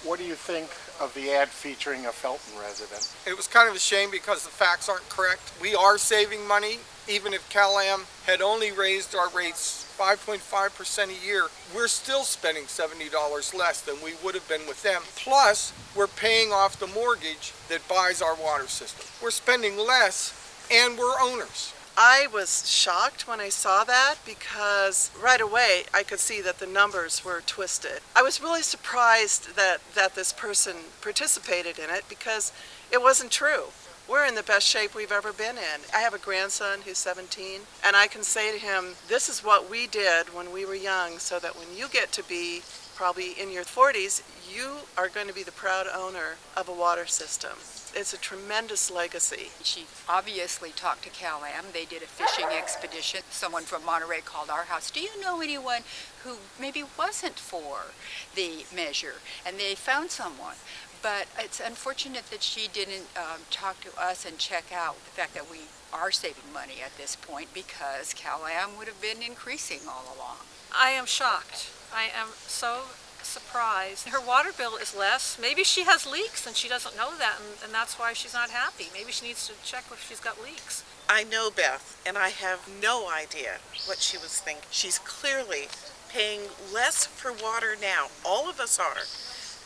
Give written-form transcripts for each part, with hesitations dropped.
What do you think of the ad featuring a Felton resident? It was kind of a shame because the facts aren't correct. We are saving money. Even if Cal-Am had only raised our rates 5.5% a year, we're still spending $70 less than we would have been with them. Plus, we're paying off the mortgage that buys our water system. We're spending less and we're owners. I was shocked when I saw that because right away I could see that the numbers were twisted. I was really surprised that this person participated in it because it wasn't true. We're in the best shape we've ever been in. I have a grandson who's 17, and I can say to him, this is what we did when we were young, so that when you get to be probably in your 40s, you are going to be the proud owner of a water system. It's a tremendous legacy. She obviously talked to Cal-Am. They did a fishing expedition. Someone from Monterey called our house. Do you know anyone who maybe wasn't for the measure? And they found someone. But it's unfortunate that she didn't talk to us and check out the fact that we are saving money at this point, because Cal-Am would have been increasing all along. I am shocked. I am so surprised. Her water bill is less. Maybe she has leaks and she doesn't know that, and that's why she's not happy. Maybe she needs to check if she's got leaks. I know Beth, and I have no idea what she was thinking. She's clearly paying less for water now, all of us are,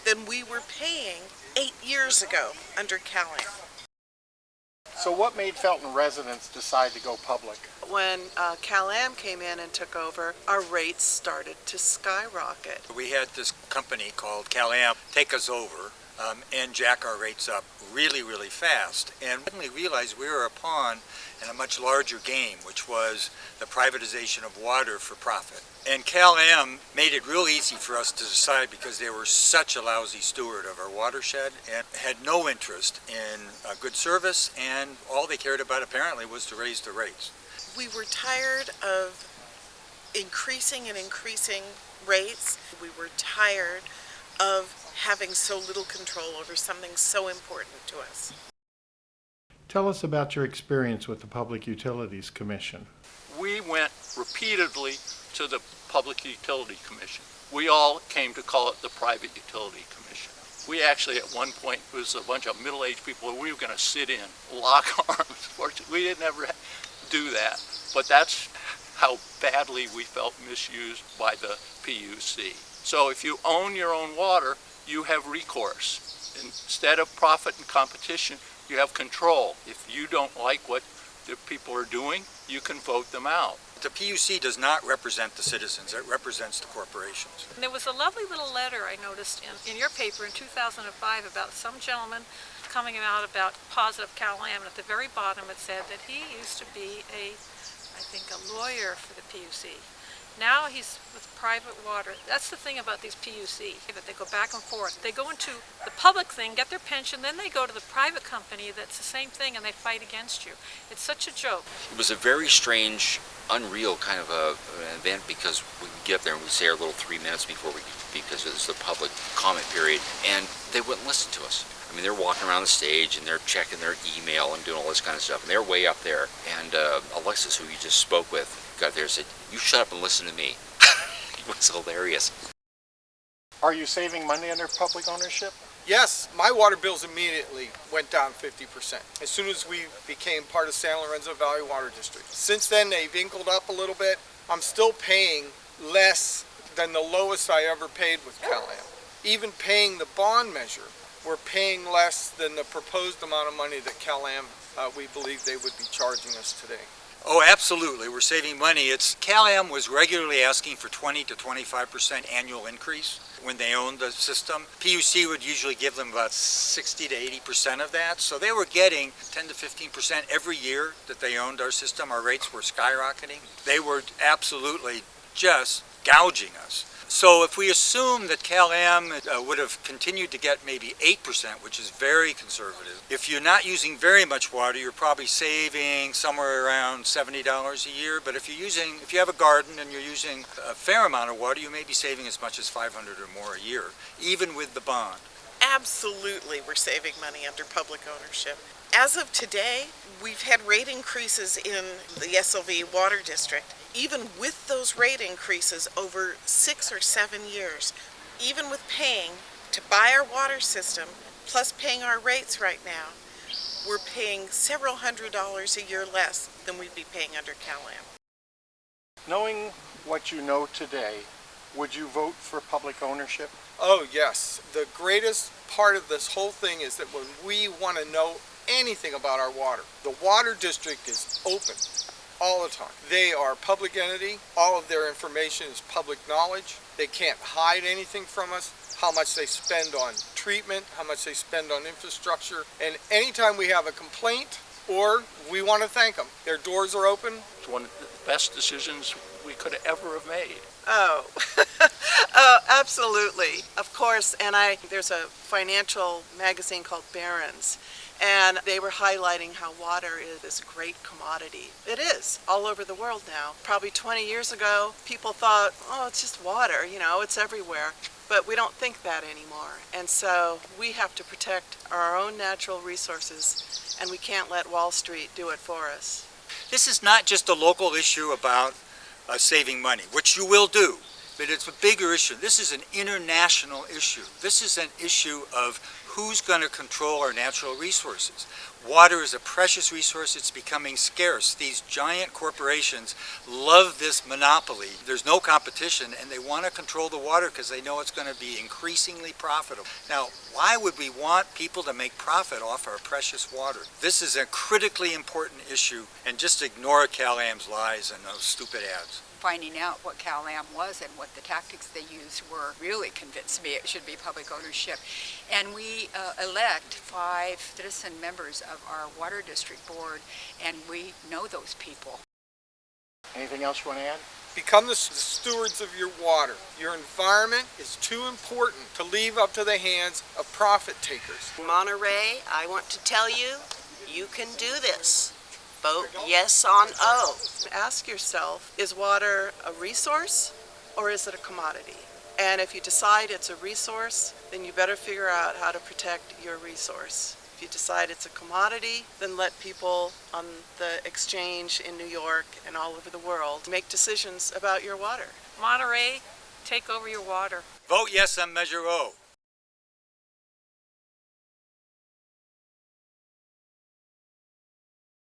than we were paying 8 years ago under Cal-Am. So what made Felton residents decide to go public? When Cal-Am came in and took over, our rates started to skyrocket. We had this company called Cal-Am take us over and jack our rates up really, really fast, and suddenly realized we were a pawn in a much larger game, which was the privatization of water for profit. And Cal-Am made it real easy for us to decide, because they were such a lousy steward of our watershed and had no interest in good service, and all they cared about apparently was to raise the rates. We were tired of increasing and increasing rates. We were tired of having so little control over something so important to us. Tell us about your experience with the Public Utilities Commission. We went repeatedly to the Public Utility Commission. We all came to call it the Private Utility Commission. We actually, at one point, it was a bunch of middle-aged people, we were going to sit in, lock arms. Fortunately, we didn't ever do that, but that's how badly we felt misused by the PUC. So if you own your own water, you have recourse. Instead of profit and competition, you have control. If you don't like what the people are doing, you can vote them out. The PUC does not represent the citizens, it represents the corporations. And there was a lovely little letter I noticed in your paper in 2005 about some gentleman coming out about positive Cal-Am, and at the very bottom it said that he used to be I think a lawyer for the PUC. Now he's with private water. That's the thing about these PUC, that they go back and forth. They go into the public thing, get their pension, then they go to the private company that's the same thing, and they fight against you. It's such a joke. It was a very strange, unreal kind of an event, because we would get up there and we'd say our little 3 minutes because it was the public comment period, and they wouldn't listen to us. I mean, they're walking around the stage and they're checking their email and doing all this kind of stuff, and they're way up there. And Alexis, who you just spoke with, got there and said, "You shut up and listen to me." It was hilarious. Are you saving money under public ownership? Yes, my water bills immediately went down 50% as soon as we became part of San Lorenzo Valley Water District. Since then, they've incled up a little bit. I'm still paying less than the lowest I ever paid with Cal-Am. Even paying the bond measure, we're paying less than the proposed amount of money that Cal-Am, we believe they would be charging us today. Oh, absolutely. We're saving money. Cal-Am was regularly asking for 20 to 25% annual increase when they owned the system. PUC would usually give them about 60 to 80% of that. So they were getting 10 to 15% every year that they owned our system. Our rates were skyrocketing. They were absolutely just gouging us. So if we assume that Cal-Am would have continued to get maybe 8%, which is very conservative, if you're not using very much water, you're probably saving somewhere around $70 a year. But if you have a garden and you're using a fair amount of water, you may be saving as much as $500 or more a year, even with the bond. Absolutely, we're saving money under public ownership. As of today, we've had rate increases in the SLV Water District. Even with those rate increases over 6 or 7 years, even with paying To buy our water system, plus paying our rates right now, we're paying several $100s a year less than we'd be paying under CalAm. Knowing what you know today, would you vote for public ownership? Oh yes, the greatest part of this whole thing is that when we want to know anything about our water, the water district is open all the time. They are a public entity. All of their information is public knowledge. They can't hide anything from us. How much they spend on treatment, how much they spend on infrastructure. And anytime we have a complaint or we want to thank them, their doors are open. It's one of the best decisions we could ever have made. Oh, oh, absolutely. Of course, and there's a financial magazine called Barron's, and they were highlighting how water is this great commodity. It is all over the world now. Probably 20 years ago, people thought, oh, it's just water, it's everywhere. But we don't think that anymore. And so we have to protect our own natural resources, and we can't let Wall Street do it for us. This is not just a local issue about saving money, which you will do, but it's a bigger issue. This is an international issue. This is an issue of who's going to control our natural resources. Water is a precious resource. It's becoming scarce. These giant corporations love this monopoly. There's no competition, and they want to control the water because they know it's going to be increasingly profitable. Now, why would we want people to make profit off our precious water? This is a critically important issue, and just ignore CalAm's lies and those stupid ads. Finding out what CalAm was and what the tactics they used were really convinced me it should be public ownership. And we elect 5 citizen members of our water district board, and we know those people. Anything else you want to add? Become the stewards of your water. Your environment is too important to leave up to the hands of profit takers. Monterey, I want to tell you, you can do this. Vote yes on O. Ask yourself, is water a resource or is it a commodity? And if you decide it's a resource, then you better figure out how to protect your resource. If you decide it's a commodity, then let people on the exchange in New York and all over the world make decisions about your water. Monterey, take over your water. Vote yes on Measure O.